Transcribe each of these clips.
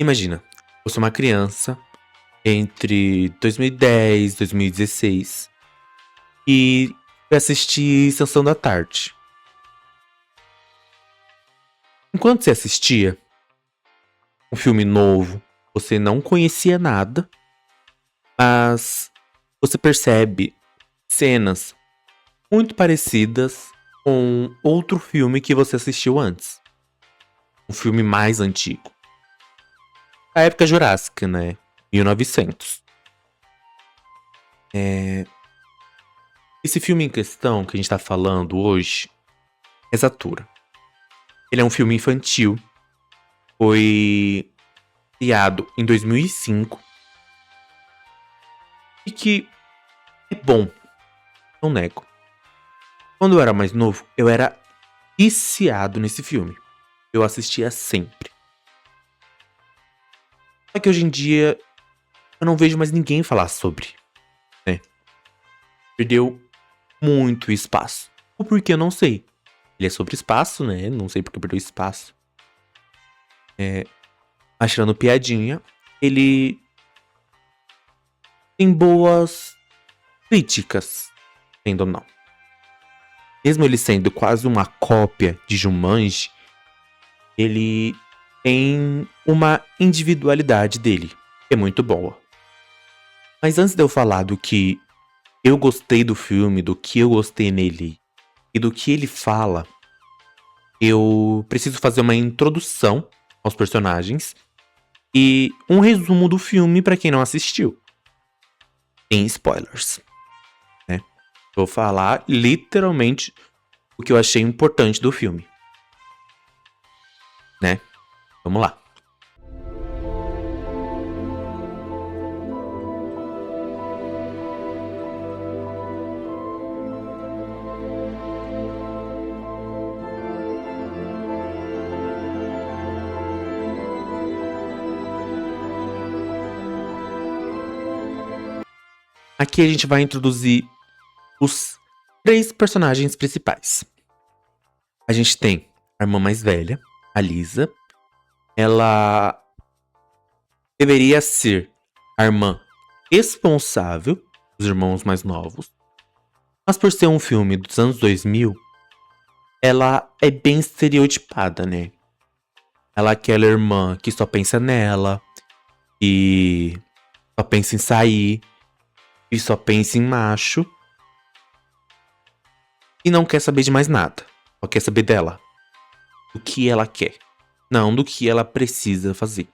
Imagina, eu sou uma criança entre 2010 e 2016 e fui assistir Sessão da Tarde. Enquanto você assistia um filme novo, você não conhecia nada, mas você percebe cenas muito parecidas com outro filme que você assistiu antes. Um filme mais antigo. A época Jurássica, né? 1900. Esse filme em questão que a gente tá falando hoje é Zathura. Ele é um filme infantil. Foi criado em 2005. E que é bom. Não nego. Quando eu era mais novo, eu era viciado nesse filme. Eu assistia sempre. Só que hoje em dia eu não vejo mais ninguém falar sobre, né? Perdeu muito espaço. Ou porque eu não sei. Ele é sobre espaço, né? Não sei porque perdeu espaço. Achando piadinha. Ele tem boas críticas, entendo ou não. Mesmo ele sendo quase uma cópia de Jumanji, ele tem uma individualidade dele, que é muito boa. Mas antes de eu falar do que eu gostei do filme, do que eu gostei nele e do que ele fala, eu preciso fazer uma introdução aos personagens e um resumo do filme pra quem não assistiu. Tem spoilers, né? Vou falar literalmente o que eu achei importante do filme, né? Vamos lá. Aqui a gente vai introduzir os 3 personagens principais. A gente tem a irmã mais velha, a Lisa. Ela deveria ser a irmã responsável dos irmãos mais novos. Mas por ser um filme dos anos 2000, ela é bem estereotipada, né? Ela é aquela irmã que só pensa nela, que só pensa em sair, e só pensa em macho. E não quer saber de mais nada. Só quer saber dela. Do que ela quer. Não do que ela precisa fazer.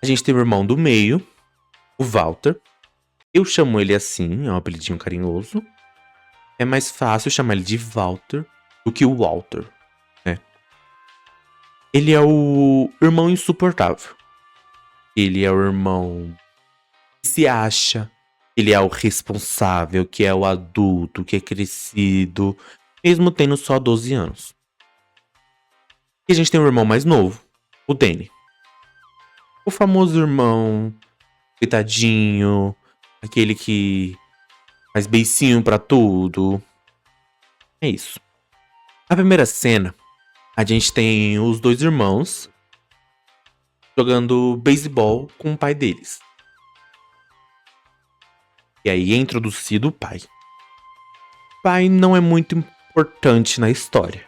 A gente tem o irmão do meio, o Walter. Eu chamo ele assim, é um apelidinho carinhoso. É mais fácil chamar ele de Walter do que o Walter, né? Ele é o irmão insuportável. Ele é o irmão que se acha. Ele é o responsável, que é o adulto, que é crescido, mesmo tendo só 12 anos. E a gente tem um irmão mais novo, o Danny. O famoso irmão coitadinho, aquele que faz beicinho pra tudo. É isso. Na primeira cena, a gente tem os 2 irmãos jogando beisebol com o pai deles. E aí é introduzido o pai. O pai não é muito importante na história,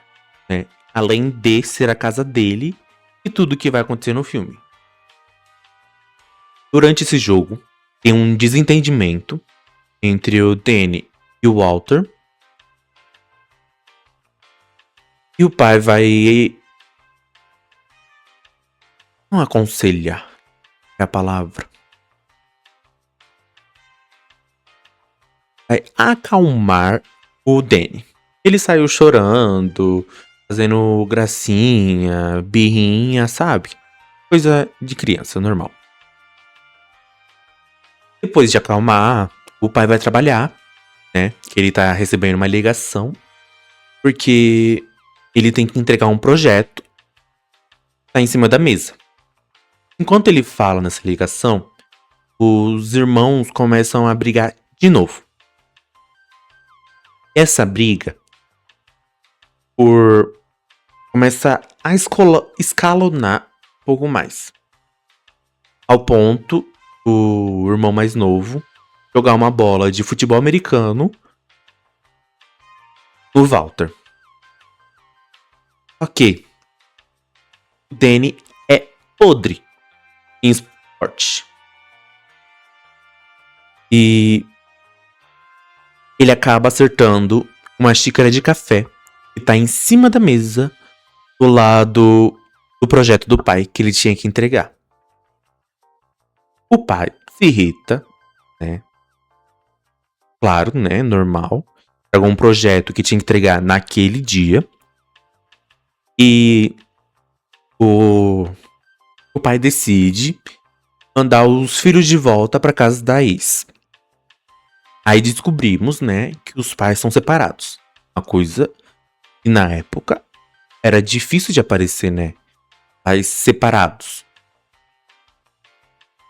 né? Além de ser a casa dele e tudo que vai acontecer no filme. Durante esse jogo, tem um desentendimento entre o Danny e o Walter. E o pai vai... não aconselhar é a palavra. Vai acalmar o Danny. Ele saiu chorando, fazendo gracinha, birrinha, sabe? Coisa de criança, normal. Depois de acalmar, o pai vai trabalhar, né? Que ele tá recebendo uma ligação. Porque ele tem que entregar um projeto. Tá em cima da mesa. Enquanto ele fala nessa ligação, os irmãos começam a brigar de novo. Essa briga começa a escalonar pouco mais. Ao ponto o irmão mais novo jogar uma bola de futebol americano no Walter. Ok. O Danny é podre em esporte. E ele acaba acertando uma xícara de café que tá em cima da mesa do lado do projeto do pai que ele tinha que entregar. O pai se irrita, né? Claro, né? Normal. Pegou um projeto que tinha que entregar naquele dia. E o pai decide mandar os filhos de volta pra casa da ex. Aí descobrimos, né, que os pais são separados. Uma coisa que na época era difícil de aparecer, né? Pais separados.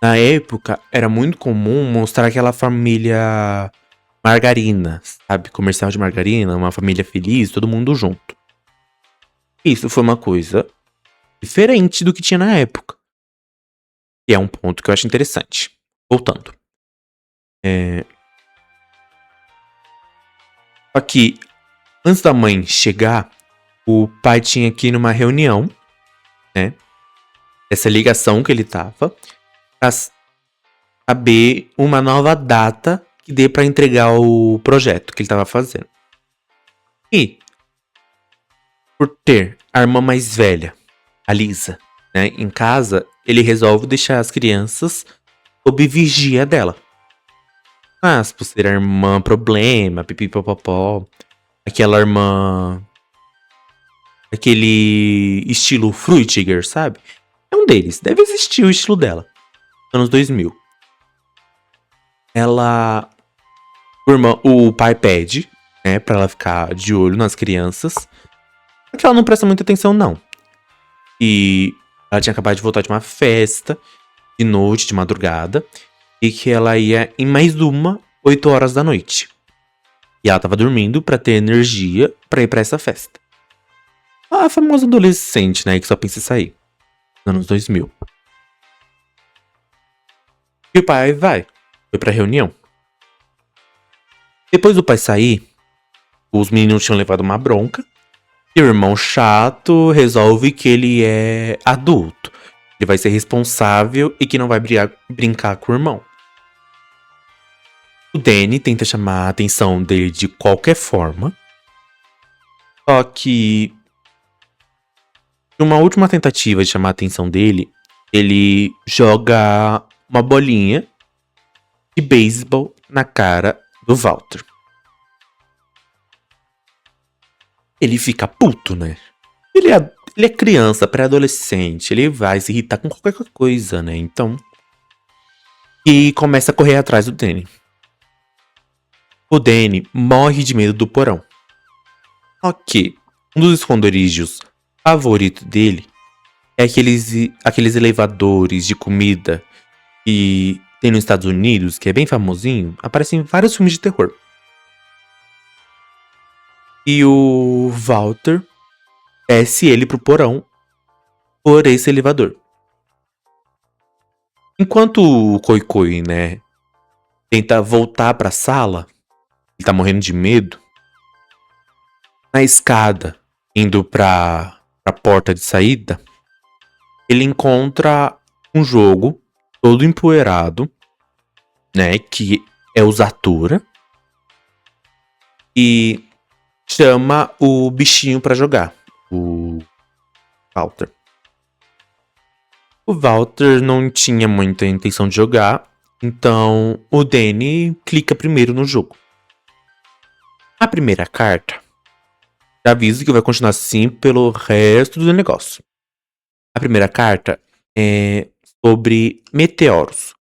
Na época era muito comum mostrar aquela família margarina, sabe? Comercial de margarina, uma família feliz, todo mundo junto. Isso foi uma coisa diferente do que tinha na época. E é um ponto que eu acho interessante. Voltando. Só que, antes da mãe chegar, o pai tinha que ir numa reunião, né? Essa ligação que ele tava, pra saber uma nova data que dê pra entregar o projeto que ele tava fazendo. E, por ter a irmã mais velha, a Lisa, né, em casa, ele resolve deixar as crianças sob vigia dela. Mas, por ser a irmã problema, pipipopopó, aquela irmã... aquele estilo Frutiger, sabe? É um deles, deve existir o estilo dela. Anos 2000. Ela... o pai pede, né, pra ela ficar de olho nas crianças. Só que ela não presta muita atenção, não. E ela tinha acabado de voltar de uma festa, de noite, de madrugada. E que ela ia em mais uma, 8 horas da noite. E ela tava dormindo pra ter energia pra ir pra essa festa. A famosa adolescente, né, que só pensa em sair. Anos 2000. E o pai foi pra reunião. Depois do pai sair, os meninos tinham levado uma bronca. E o irmão chato resolve que ele é adulto. Ele vai ser responsável e que não vai brincar com o irmão. O Danny tenta chamar a atenção dele de qualquer forma. Só que, numa última tentativa de chamar a atenção dele, ele joga uma bolinha de beisebol na cara do Walter. Ele fica puto, né? Ele é criança, pré-adolescente. Ele vai se irritar com qualquer coisa, né? Então... E começa a correr atrás do Danny. O Danny morre de medo do porão. Ok. Um dos esconderijos favoritos dele é aqueles elevadores de comida que tem nos Estados Unidos, que é bem famosinho. Aparecem em vários filmes de terror. E o Walter desce ele pro porão por esse elevador. Enquanto o Coi, né, tenta voltar pra sala, ele tá morrendo de medo. Na escada, indo pra porta de saída, ele encontra um jogo todo empoeirado, né, que é o Zatura. E chama o bichinho pra jogar, o Walter. O Walter não tinha muita intenção de jogar, então o Danny clica primeiro no jogo. A primeira carta já avisa que vai continuar assim pelo resto do negócio. A primeira carta é sobre meteoros.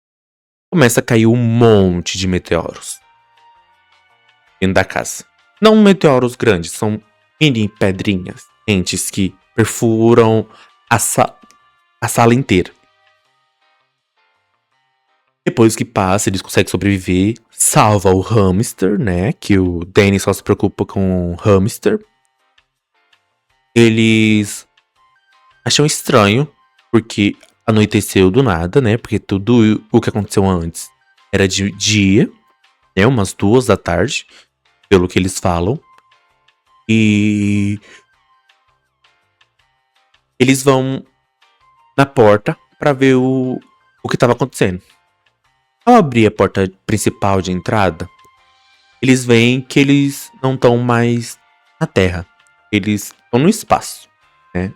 Começa a cair um monte de meteoros dentro da casa. Não meteoros grandes, são mini pedrinhas quentes que perfuram a sala inteira. Depois que passa, eles conseguem sobreviver. Salva o hamster, né? Que o Danny só se preocupa com o hamster. Eles acham estranho, porque anoiteceu do nada, né? Porque tudo o que aconteceu antes era de dia, né? Umas 2 da tarde, pelo que eles falam. E eles vão na porta pra ver o que tava acontecendo. Ao abrir a porta principal de entrada, eles veem que eles não estão mais na Terra. Eles estão no espaço, né?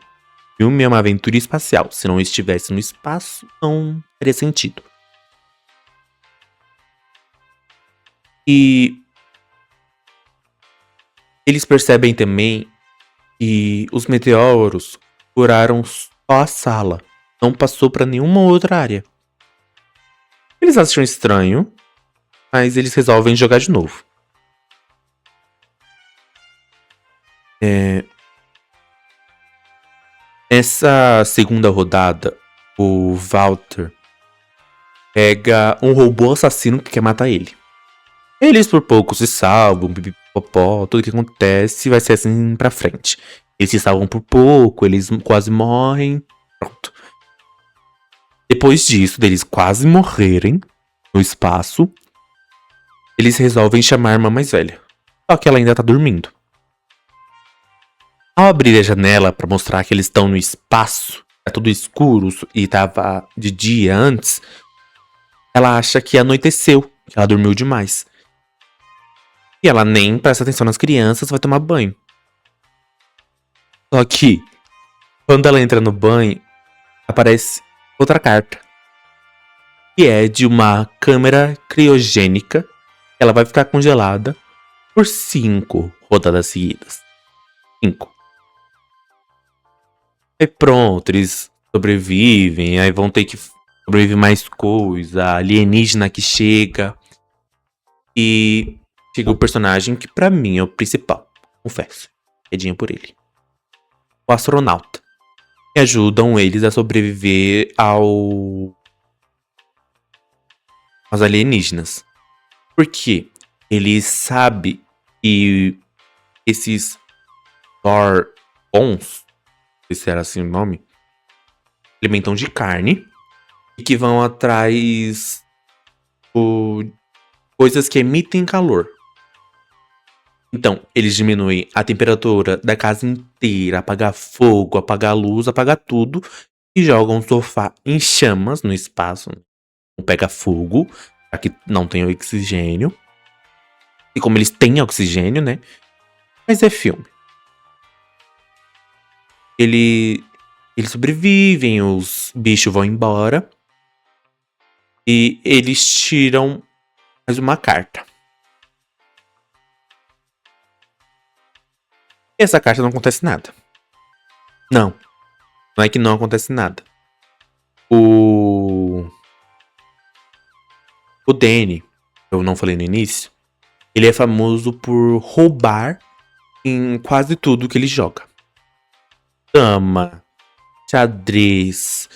Filme é uma aventura espacial. Se não estivesse no espaço, não faria sentido. E eles percebem também que os meteoros curaram só a sala. Não passou pra nenhuma outra área. Eles acham estranho, mas eles resolvem jogar de novo. Nessa segunda rodada, o Walter pega um robô assassino que quer matar ele. Eles por pouco se salvam, pipipopó, tudo que acontece vai ser assim pra frente. Eles se salvam por pouco, eles quase morrem, pronto. Depois disso, deles quase morrerem no espaço, eles resolvem chamar a irmã mais velha. Só que ela ainda tá dormindo. Ao abrir a janela pra mostrar que eles estão no espaço, é tudo escuro e tava de dia antes, ela acha que anoiteceu, que ela dormiu demais. E ela nem presta atenção nas crianças, vai tomar banho. Só que, quando ela entra no banho, aparece outra carta. Que é de uma câmera criogênica. Ela vai ficar congelada por 5 rodadas seguidas. 5. Aí pronto, eles sobrevivem, aí vão ter que sobreviver mais coisa, alienígena que chega. E chega o personagem que pra mim é o principal, confesso. Quedinha por ele. O astronauta. Que ajudam eles a sobreviver aos alienígenas. Porque ele sabe que esses Thor-ons, se era assim o nome, alimentam de carne e que vão atrás de coisas que emitem calor. Então, eles diminuem a temperatura da casa inteira, apagar fogo, apagar luz, apagar tudo e jogam o sofá em chamas no espaço. Não pega fogo, para que não tenha oxigênio. E como eles têm oxigênio, né? Mas é filme. Eles sobrevivem, os bichos vão embora. E eles tiram mais uma carta. E essa carta não acontece nada. Não é que não acontece nada. O Danny, eu não falei no início, ele é famoso por roubar em quase tudo que ele joga. Dama, xadrez,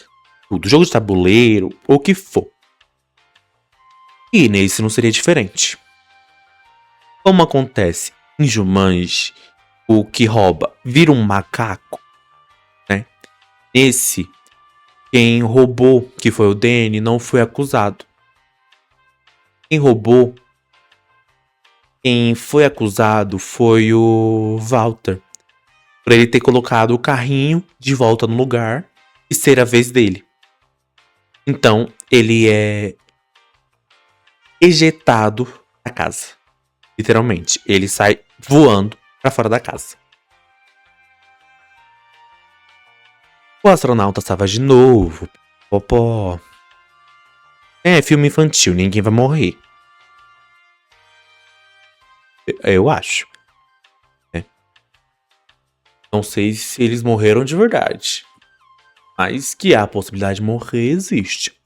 tudo, jogo de tabuleiro, ou o que for. E nesse não seria diferente. Como acontece em Jumanji, o que rouba vira um macaco, né? Nesse, quem roubou, que foi o Danny, não foi acusado. Quem foi acusado foi o Walter. Por ele ter colocado o carrinho de volta no lugar e ser a vez dele. Então, ele é ejetado da casa. Literalmente, ele sai voando pra fora da casa. O astronauta estava de novo. Popó. É filme infantil, ninguém vai morrer. Eu acho. Não sei se eles morreram de verdade. Mas que há a possibilidade de morrer, existe.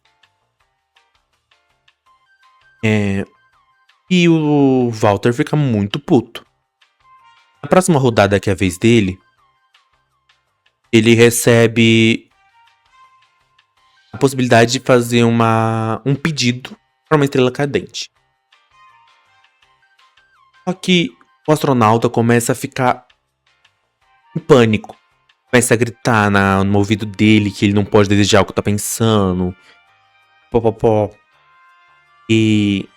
E o Walter fica muito puto. Na próxima rodada, que é a vez dele, ele recebe a possibilidade de fazer um pedido para uma estrela cadente. Só que o astronauta começa a ficar em pânico. começa a gritar no ouvido dele que ele não pode desejar o que tá pensando. Pó. E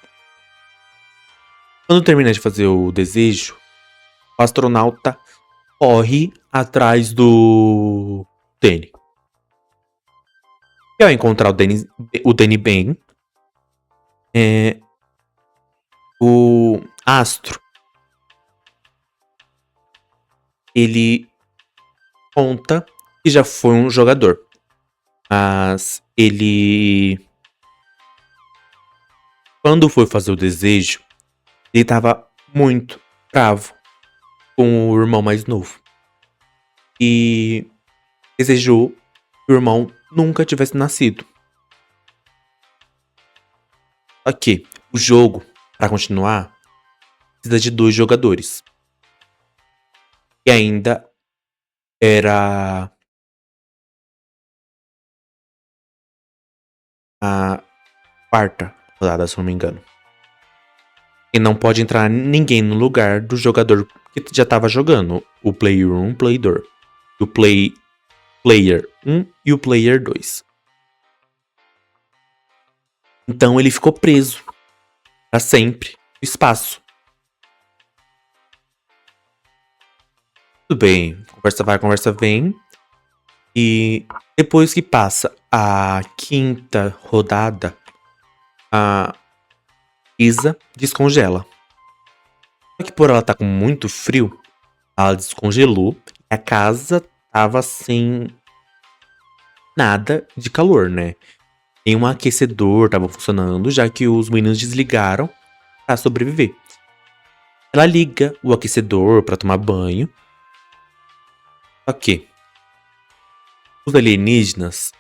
quando termina de fazer o desejo, o astronauta corre atrás do Danny. E ao encontrar o Danny Ben, o astro, ele conta que já foi um jogador. Mas ele, quando foi fazer o desejo, ele tava muito bravo com o irmão mais novo. E desejou que o irmão nunca tivesse nascido. Só que o jogo, para continuar, precisa de 2 jogadores. E ainda era a 4ª rodada, se não me engano. E não pode entrar ninguém no lugar do jogador que já estava jogando. O Player 1, Player 2. O Player 1 e o Player 2. Então ele ficou preso para sempre no espaço. Tudo bem, conversa vai, conversa vem. E depois que passa a 5ª rodada, a Isa descongela. Só que por ela estar com muito frio, ela descongelou e a casa tava sem nada de calor, né? Nem um aquecedor tava funcionando, já que os meninos desligaram para sobreviver. Ela liga o aquecedor para tomar banho. Só que os alienígenas,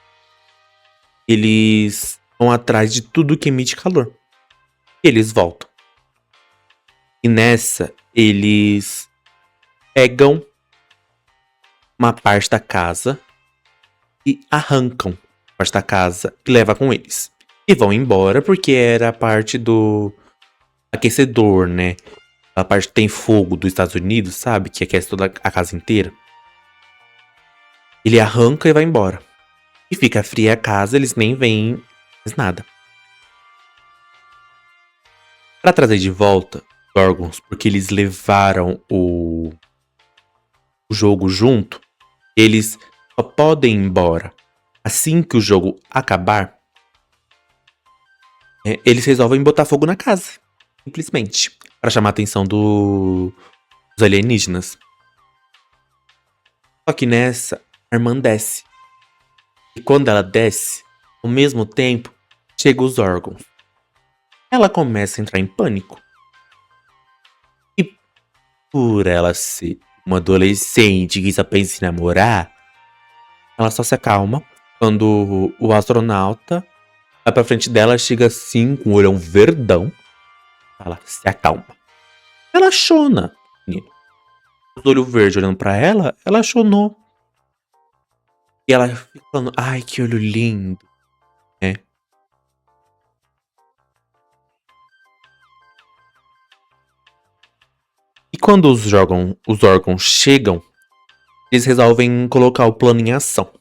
eles vão atrás de tudo que emite calor. E eles voltam. E nessa, eles pegam uma parte da casa e arrancam a parte da casa e levam com eles. E vão embora porque era a parte do aquecedor, né? A parte que tem fogo dos Estados Unidos, sabe? Que aquece toda a casa inteira. Ele arranca e vai embora. E fica fria a casa, eles nem veem mais nada. Pra trazer de volta os órgãos, porque eles levaram o jogo junto, eles só podem ir embora assim que o jogo acabar. Eles resolvem botar fogo na casa, simplesmente, para chamar a atenção dos alienígenas. Só que nessa, a irmã desce. E quando ela desce, ao mesmo tempo, chegam os órgãos. Ela começa a entrar em pânico. E por ela ser uma adolescente que só pensa em namorar, ela só se acalma quando o astronauta vai pra frente dela, chega assim, com o olhão verdão. Fala, se acalma. Ela chona, menino. Os olhos verdes olhando pra ela, ela chonou. E ela fica falando, ai, que olho lindo. E quando os órgãos chegam, eles resolvem colocar o plano em ação.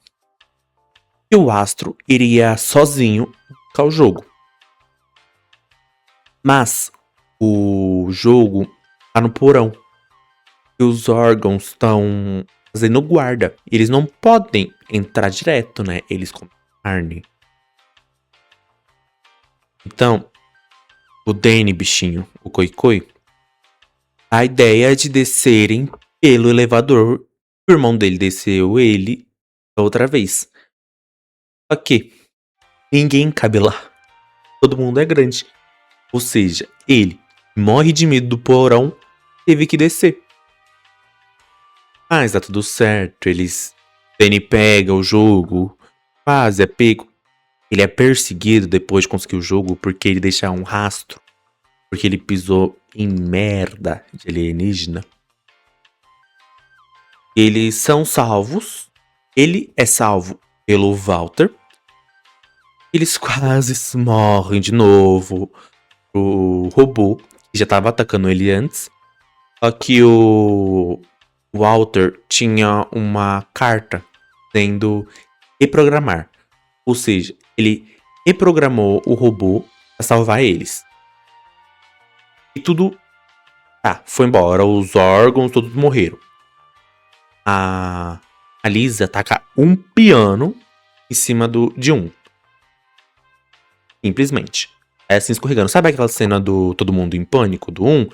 E o astro iria sozinho buscar o jogo. Mas o jogo tá no porão. E os órgãos estão fazendo guarda. Eles não podem entrar direto, né? Eles comem carne. Então, o Danny, bichinho, o Coi-Coi, a ideia é de descerem pelo elevador. O irmão dele desceu ele outra vez. Só que ninguém cabe lá. Todo mundo é grande. Ou seja, ele morre de medo do porão, teve que descer. Mas dá tudo certo. Danny pega o jogo, quase é pego. Ele é perseguido depois de conseguir o jogo porque ele deixa um rastro. Porque ele pisou em merda de alienígena. Eles são salvos. Ele é salvo pelo Walter. Eles quase morrem de novo. O robô, que já estava atacando ele antes. Só que o o Walter tinha uma carta dizendo reprogramar. Ou seja, ele reprogramou o robô pra salvar eles. E tudo foi embora. Os órgãos todos morreram. A Lisa taca um piano em cima de um. Simplesmente. É assim escorregando. Sabe aquela cena do Todo Mundo em Pânico, do 1?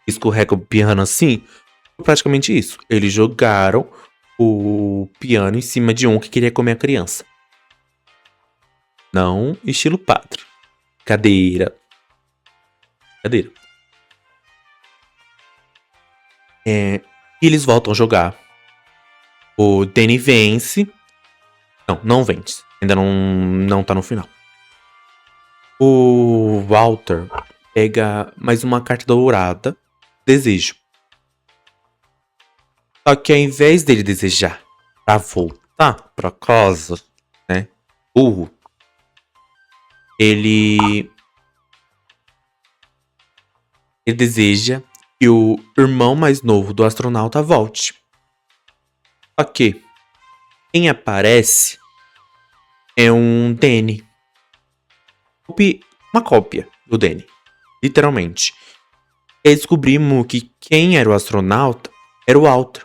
Escorrega o piano assim? Praticamente isso. Eles jogaram o piano em cima de um que queria comer a criança. Não estilo padre. Cadeira. E eles voltam a jogar. O Danny vence. Não vence. Ainda não tá no final. O Walter pega mais uma carta dourada. Desejo. Só que ao invés dele desejar pra voltar pra casa, né? Burro. Ele deseja que o irmão mais novo do astronauta volte. Só que quem aparece é um Danny. Uma cópia do Danny. Literalmente. E aí descobrimos que quem era o astronauta era o Walter.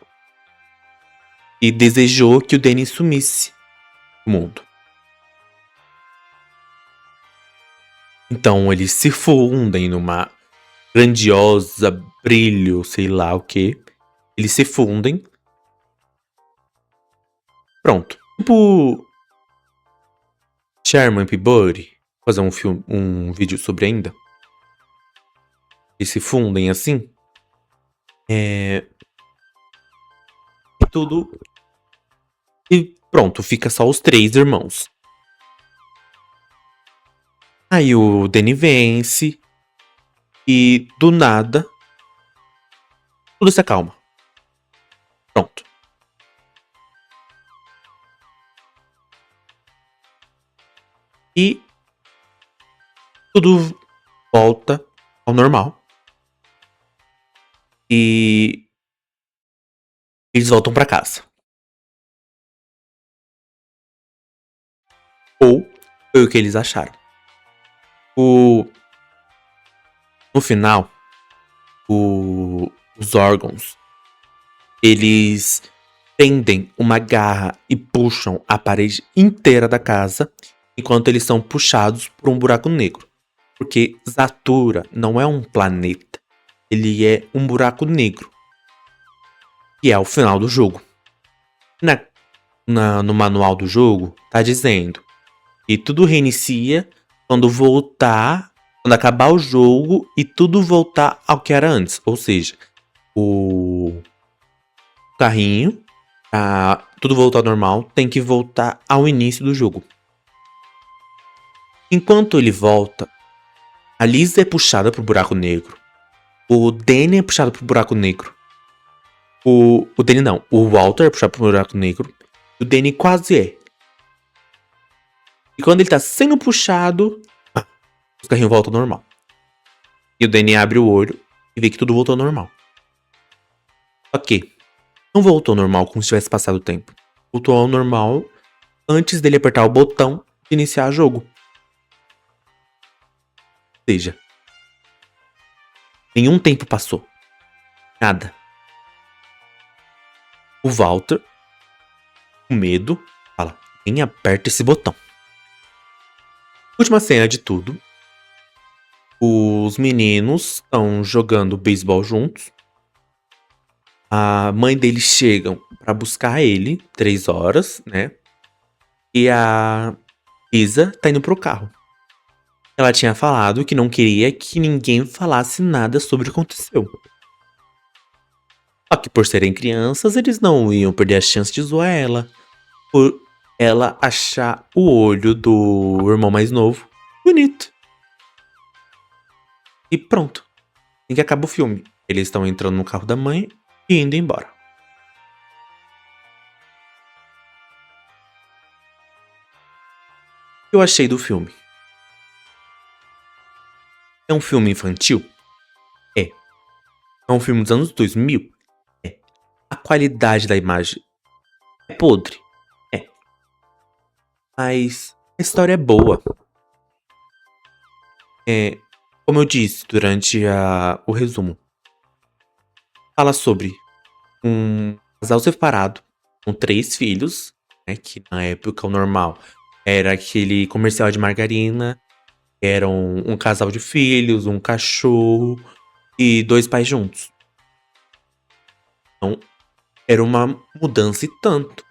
E desejou que o Danny sumisse do mundo. Então eles se fundem numa grandiosa brilho, sei lá o que. Eles se fundem. Pronto. Tipo Sherman e Peabody. Fazer um vídeo sobre ainda. Eles se fundem assim. E tudo. E pronto, fica só os 3 irmãos. Aí o Danny vence. E do nada. Tudo se acalma. Pronto. E tudo volta ao normal. E eles voltam pra casa. Ou foi o que eles acharam. No final, os órgãos, eles prendem uma garra e puxam a parede inteira da casa, enquanto eles são puxados por um buraco negro. Porque Zathura não é um planeta, ele é um buraco negro. E é o final do jogo. No manual do jogo, tá dizendo que tudo reinicia quando acabar o jogo e tudo voltar ao que era antes. Ou seja, o carrinho, tudo voltar ao normal, tem que voltar ao início do jogo. Enquanto ele volta, a Lisa é puxada pro buraco negro. O Danny é puxado pro buraco negro. O Danny não, o Walter é puxado pro buraco negro. O Danny quase é. E quando ele tá sendo puxado, o carrinho volta ao normal. E o Danny abre o olho e vê que tudo voltou ao normal. Ok. Não voltou ao normal como se tivesse passado o tempo. Voltou ao normal antes dele apertar o botão de iniciar o jogo. Ou seja, nenhum tempo passou. Nada. O Walter, com medo, fala: nem aperta esse botão. Última cena de tudo. Os meninos estão jogando beisebol juntos. A mãe deles chegam pra buscar ele, 3 horas, né? E a Lisa tá indo pro carro. Ela tinha falado que não queria que ninguém falasse nada sobre o que aconteceu. Só que por serem crianças, eles não iam perder a chance de zoar ela. Por ela achar o olho do irmão mais novo bonito. E pronto. Assim que acaba o filme. Eles estão entrando no carro da mãe e indo embora. O que eu achei do filme? É um filme infantil? É. É um filme dos anos 2000? É. A qualidade da imagem é podre. É. Mas a história é boa. É, como eu disse durante o resumo, fala sobre um casal separado com 3 filhos, né? Que na época o normal era aquele comercial de margarina. Eram um casal de filhos, um cachorro e 2 pais juntos. Então, era uma mudança e tanto.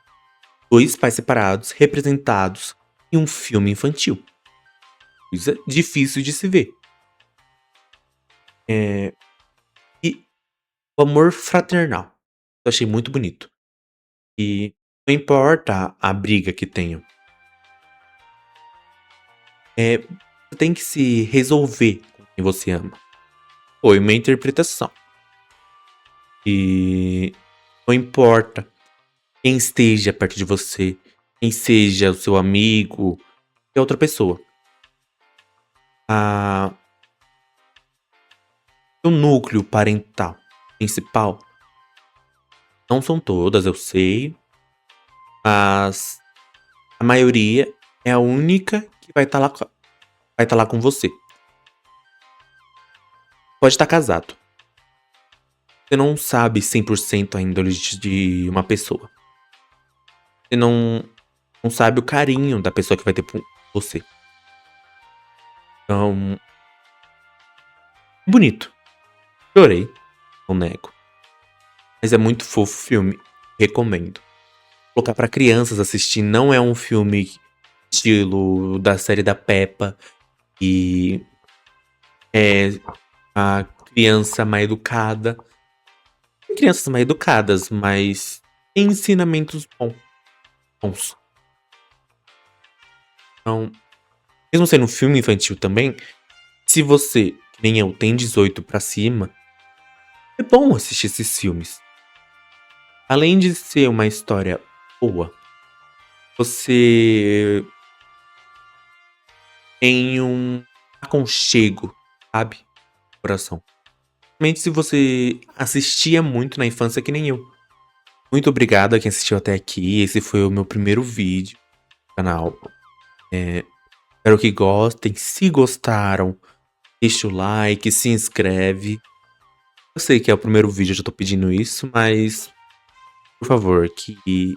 2 pais separados, representados em um filme infantil. Coisa difícil de se ver. E o amor fraternal. Eu achei muito bonito. E não importa a briga que tenham. Você tem que se resolver com quem você ama. Foi uma interpretação. E não importa quem esteja perto de você, quem seja o seu amigo, é outra pessoa. O núcleo parental principal, não são todas, eu sei, mas a maioria é a única que vai estar lá com você. Pode estar casado. Você não sabe 100% a índole de uma pessoa. Você não sabe o carinho da pessoa que vai ter por você. Então, bonito. Chorei, não nego. Mas é muito fofo o filme. Recomendo. Colocar pra crianças assistir. Não é um filme estilo da série da Peppa. E é a criança mal educada. Tem crianças mal educadas, mas tem ensinamentos bons. Então, mesmo sendo um filme infantil também, se você, que nem eu, tem 18 pra cima, é bom assistir esses filmes. Além de ser uma história boa, você tem um aconchego, sabe? No coração. Principalmente se você assistia muito na infância, que nem eu. Muito obrigado a quem assistiu até aqui. Esse foi o meu primeiro vídeo no canal. Espero que gostem. Se gostaram, deixa o like, se inscreve. Eu sei que é o primeiro vídeo, eu já tô pedindo isso, mas por favor, que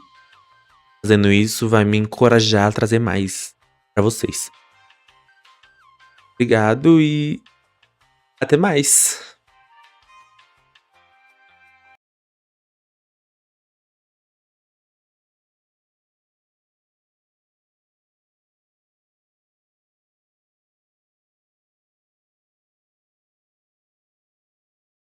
fazendo isso vai me encorajar a trazer mais pra vocês. Obrigado e até mais.